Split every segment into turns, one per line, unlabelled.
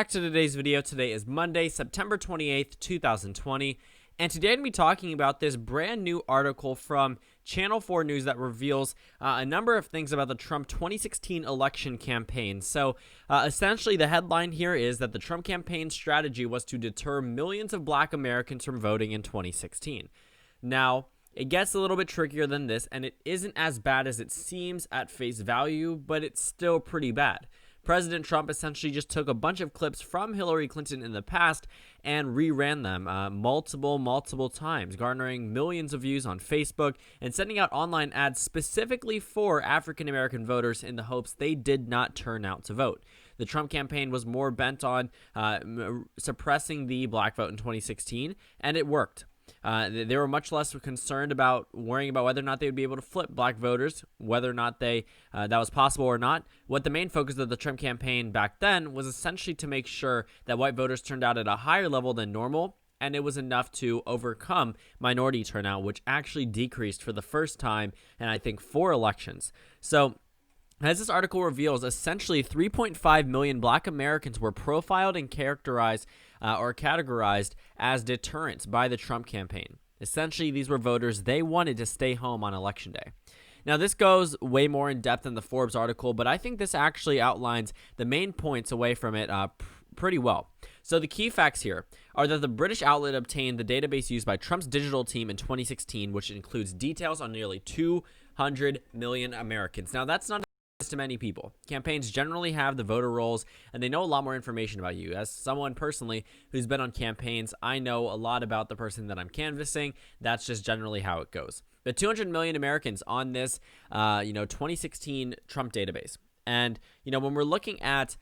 Back to today's video. Today is Monday, September 28th, 2020, and today I'm going to be talking about this brand new article from Channel 4 News that reveals a number of things about the Trump 2016 election campaign. So essentially the headline here is that the Trump campaign strategy was to deter millions of black Americans from voting in 2016. Now, it gets a little bit trickier than this, and it isn't as bad as it seems at face value, but it's still pretty bad. President Trump essentially just took a bunch of clips from Hillary Clinton in the past and reran them multiple times, garnering millions of views on Facebook and sending out online ads specifically for African-American voters in the hopes they did not turn out to vote. The Trump campaign was more bent on suppressing the black vote in 2016, and it worked. They were much less concerned about worrying about whether or not they would be able to flip black voters, whether or not that was possible or not. What the main focus of the Trump campaign back then was essentially to make sure that white voters turned out at a higher level than normal, and it was enough to overcome minority turnout, which actually decreased for the first time in, I think, 4 elections. So, as this article reveals, essentially 3.5 million black Americans were profiled and characterized as deterrents by the Trump campaign. Essentially, these were voters they wanted to stay home on Election Day. Now, this goes way more in depth than the Forbes article, but I think this actually outlines the main points away from it pretty well. So the key facts here are that the British outlet obtained the database used by Trump's digital team in 2016, which includes details on nearly 200 million Americans. Now, that's not to many people. Campaigns generally have the voter rolls, and they know a lot more information about you. As someone personally who's been on campaigns, I know a lot about the person that I'm canvassing. That's just generally how it goes. The 200 million Americans on this, 2016 Trump database. And, when we're looking at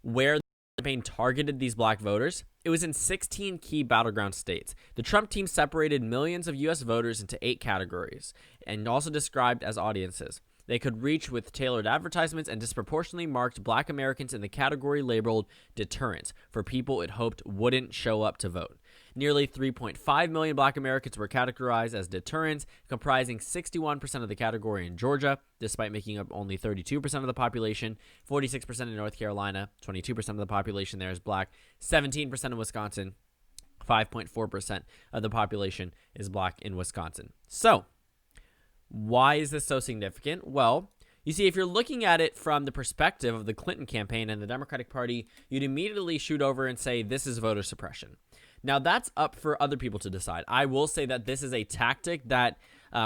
where the campaign targeted these black voters, it was in 16 key battleground states. The Trump team separated millions of U.S. voters into 8 categories, and also described as audiences. They could reach with tailored advertisements and disproportionately marked black Americans in the category labeled deterrents for people it hoped wouldn't show up to vote. Nearly 3.5 million black Americans were categorized as deterrents, comprising 61% of the category in Georgia, despite making up only 32% of the population, 46% in North Carolina, 22% of the population there is black, 17% in Wisconsin, 5.4% of the population is black in Wisconsin. So, why is this so significant? Well, you see, if you're looking at it from the perspective of the Clinton campaign and the Democratic Party, you'd immediately shoot over and say this is voter suppression. Now, that's up for other people to decide. I will say that this is a tactic that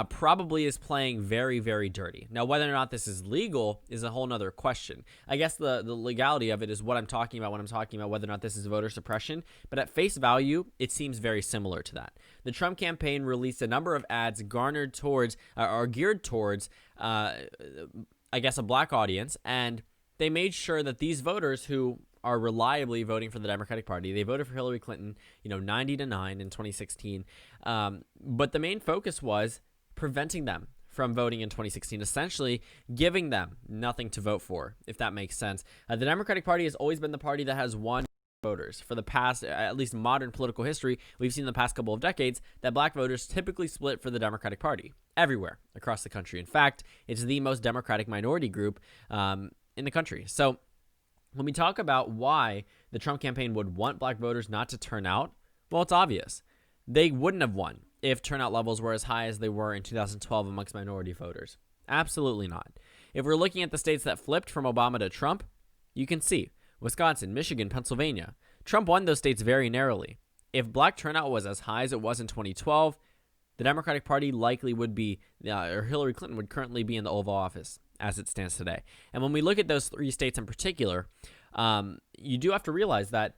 probably is playing very, very dirty. Now, whether or not this is legal is a whole nother question. I guess the legality of it is what I'm talking about when I'm talking about whether or not this is voter suppression. But at face value, it seems very similar to that. The Trump campaign released a number of ads geared towards, a black audience, and they made sure that these voters who are reliably voting for the Democratic Party, they voted for Hillary Clinton, 90-9 in 2016. But the main focus was preventing them from voting in 2016, essentially giving them nothing to vote for, if that makes sense. The Democratic Party has always been the party that has won voters. For the past, at least modern political history, we've seen in the past couple of decades that black voters typically split for the Democratic Party everywhere across the country. In fact, it's the most Democratic minority group in the country. So when we talk about why the Trump campaign would want black voters not to turn out, well, it's obvious. They wouldn't have won if turnout levels were as high as they were in 2012 amongst minority voters. Absolutely not. If we're looking at the states that flipped from Obama to Trump, you can see Wisconsin, Michigan, Pennsylvania. Trump won those states very narrowly. If black turnout was as high as it was in 2012, the Democratic Party likely would be, or Hillary Clinton would currently be in the Oval Office as it stands today. And when we look at those 3 states in particular, you do have to realize that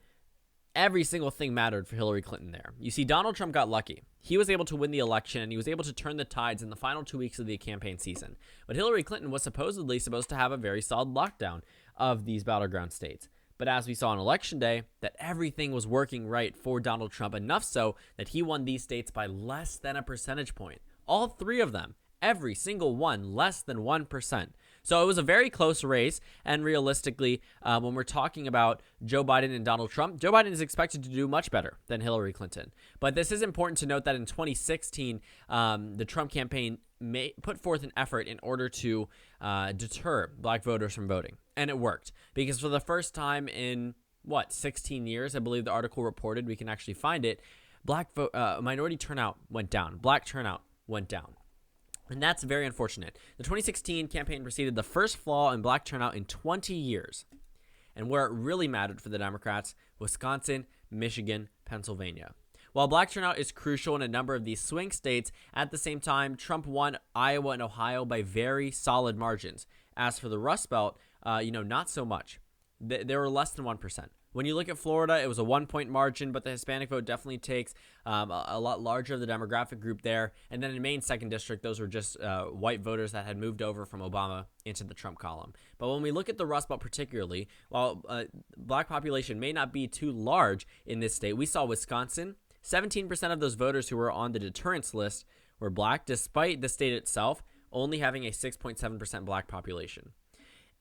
every single thing mattered for Hillary Clinton there. You see, Donald Trump got lucky. He was able to win the election, and he was able to turn the tides in the final 2 weeks of the campaign season. But Hillary Clinton was supposedly supposed to have a very solid lockdown of these battleground states. But as we saw on Election Day, that everything was working right for Donald Trump, enough so that he won these states by less than a percentage point. All 3 of them, every single one, less than 1%. So it was a very close race, and realistically, when we're talking about Joe Biden and Donald Trump, Joe Biden is expected to do much better than Hillary Clinton. But this is important to note that in 2016, the Trump campaign put forth an effort in order to deter black voters from voting. And it worked, because for the first time in 16 years, I believe the article reported. We can actually find it. Minority turnout went down. Black turnout went down. And that's very unfortunate. The 2016 campaign preceded the first flaw in black turnout in 20 years. And where it really mattered for the Democrats, Wisconsin, Michigan, Pennsylvania. While black turnout is crucial in a number of these swing states, at the same time, Trump won Iowa and Ohio by very solid margins. As for the Rust Belt, not so much. They were less than 1%. When you look at Florida, it was a 1-point margin, but the Hispanic vote definitely takes a lot larger of the demographic group there. And then in Maine 2nd District, those were just white voters that had moved over from Obama into the Trump column. But when we look at the Rust Belt particularly, while black population may not be too large in this state, we saw Wisconsin, 17% of those voters who were on the deterrence list were black, despite the state itself only having a 6.7% black population.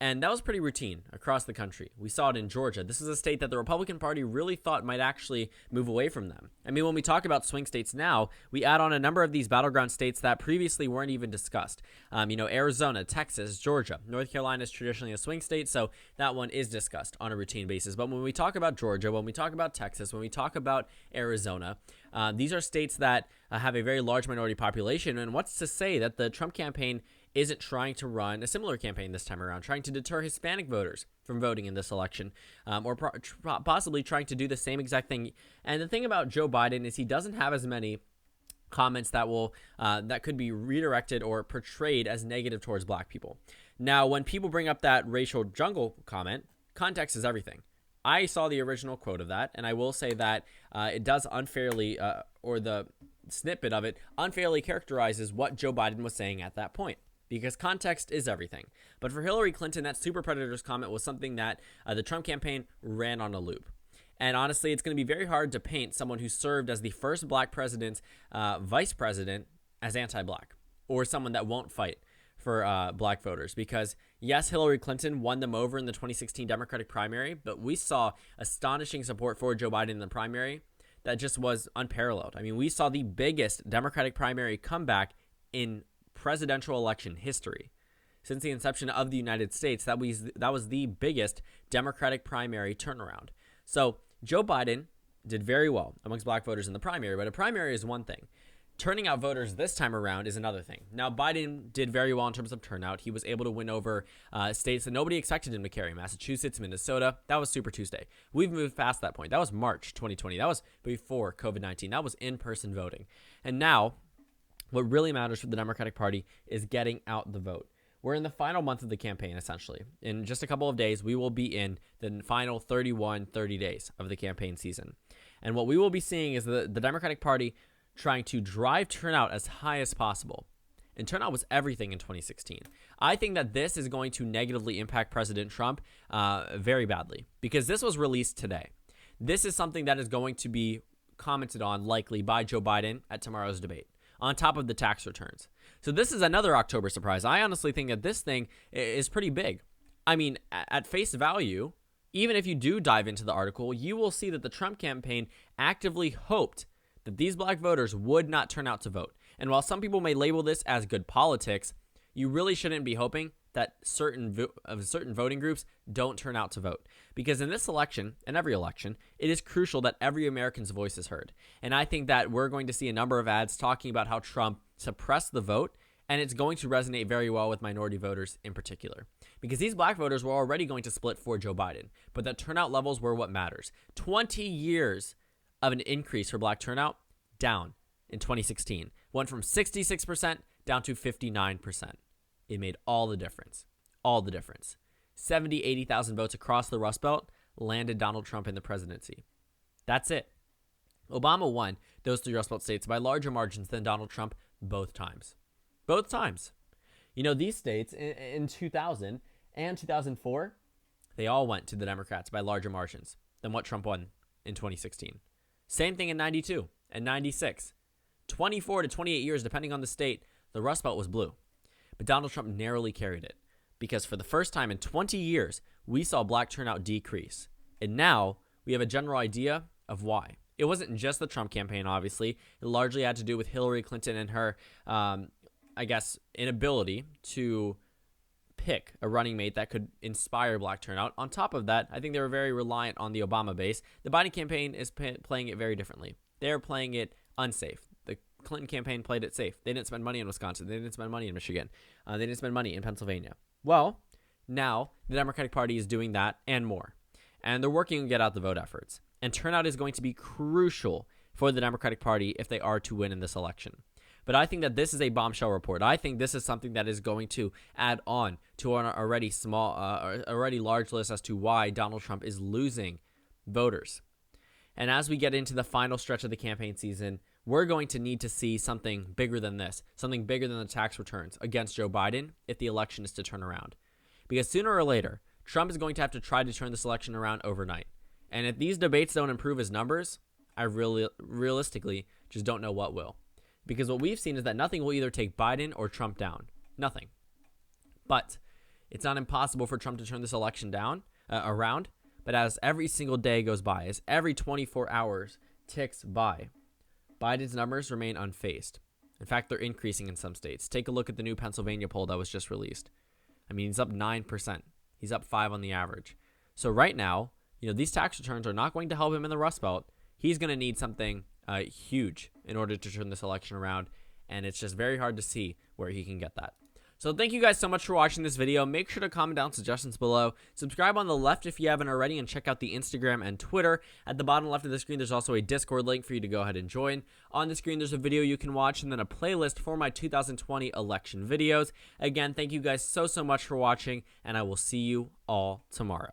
And that was pretty routine across the country. We saw it in Georgia. This is a state that the Republican Party really thought might actually move away from them. I mean, when we talk about swing states now, we add on a number of these battleground states that previously weren't even discussed. Arizona, Texas, Georgia. North Carolina is traditionally a swing state, so that one is discussed on a routine basis. But when we talk about Georgia, when we talk about Texas, when we talk about Arizona, these are states that have a very large minority population. And what's to say that the Trump campaign isn't trying to run a similar campaign this time around, trying to deter Hispanic voters from voting in this election, or possibly trying to do the same exact thing. And the thing about Joe Biden is he doesn't have as many comments that could be redirected or portrayed as negative towards black people. Now, when people bring up that racial jungle comment, context is everything. I saw the original quote of that, and I will say that it does unfairly, or the snippet of it unfairly characterizes what Joe Biden was saying at that point, because context is everything. But for Hillary Clinton, that super predators comment was something that the Trump campaign ran on a loop. And honestly, it's going to be very hard to paint someone who served as the first black president's vice president as anti-black, or someone that won't fight for black voters. Because yes, Hillary Clinton won them over in the 2016 Democratic primary, but we saw astonishing support for Joe Biden in the primary that just was unparalleled. I mean, we saw the biggest Democratic primary comeback in presidential election history since the inception of the United States. That was the biggest Democratic primary turnaround. So Joe Biden did very well amongst black voters in the primary, but a primary is one thing. Turning out voters this time around is another thing. Now, Biden did very well in terms of turnout. He was able to win over states that nobody expected him to carry. Massachusetts, Minnesota. That was Super Tuesday. We've moved past that point. That was March 2020. That was before COVID-19. That was in-person voting. And now, what really matters for the Democratic Party is getting out the vote. We're in the final month of the campaign, essentially. In just a couple of days, we will be in the final 30 days of the campaign season. And what we will be seeing is the Democratic Party trying to drive turnout as high as possible. And turnout was everything in 2016. I think that this is going to negatively impact President Trump very badly, because this was released today. This is something that is going to be commented on likely by Joe Biden at tomorrow's debate, on top of the tax returns. So this is another October surprise. I honestly think that this thing is pretty big. I mean, at face value, even if you do dive into the article, you will see that the Trump campaign actively hoped that these black voters would not turn out to vote. And while some people may label this as good politics, you really shouldn't be hoping that certain voting groups don't turn out to vote. Because in this election, and every election, it is crucial that every American's voice is heard. And I think that we're going to see a number of ads talking about how Trump suppressed the vote, and it's going to resonate very well with minority voters in particular. Because these black voters were already going to split for Joe Biden, but the turnout levels were what matters. 20 years of an increase for black turnout, down in 2016. Went from 66% down to 59%. It made all the difference. All the difference. 80,000 votes across the Rust Belt landed Donald Trump in the presidency. That's it. Obama won those three Rust Belt states by larger margins than Donald Trump both times. Both times. You know, these states in 2000 and 2004, they all went to the Democrats by larger margins than what Trump won in 2016. Same thing in 92 and 96. 24 to 28 years, depending on the state, the Rust Belt was blue. But Donald Trump narrowly carried it, because for the first time in 20 years, we saw black turnout decrease. And now we have a general idea of why. It wasn't just the Trump campaign, obviously. It largely had to do with Hillary Clinton and her, inability to pick a running mate that could inspire black turnout. On top of that, I think they were very reliant on the Obama base. The Biden campaign is playing it very differently. They're playing it unsafe. The Clinton campaign played it safe. They didn't spend money in Wisconsin. They didn't spend money in Michigan. They didn't spend money in Pennsylvania. Well, now the Democratic Party is doing that and more. And they're working to get out the vote efforts. And turnout is going to be crucial for the Democratic Party if they are to win in this election. But I think that this is a bombshell report. I think this is something that is going to add on to an already large list as to why Donald Trump is losing voters. And as we get into the final stretch of the campaign season, we're going to need to see something bigger than this, something bigger than the tax returns against Joe Biden if the election is to turn around. Because sooner or later, Trump is going to have to try to turn this election around overnight. And if these debates don't improve his numbers, I realistically just don't know what will. Because what we've seen is that nothing will either take Biden or Trump down. Nothing. But it's not impossible for Trump to turn this election around. But as every single day goes by, as every 24 hours ticks by, Biden's numbers remain unfazed. In fact, they're increasing in some states. Take a look at the new Pennsylvania poll that was just released. I mean, he's up 9%. He's up 5 on the average. So right now, these tax returns are not going to help him in the Rust Belt. He's going to need something huge in order to turn this election around, and it's just very hard to see where he can get that. So thank you guys so much for watching this video. Make sure to comment down suggestions below. Subscribe on the left if you haven't already, and check out the Instagram and Twitter. At the bottom left of the screen, there's also a Discord link for you to go ahead and join. On the screen, there's a video you can watch, and then a playlist for my 2020 election videos. Again, thank you guys so much for watching, and I will see you all tomorrow.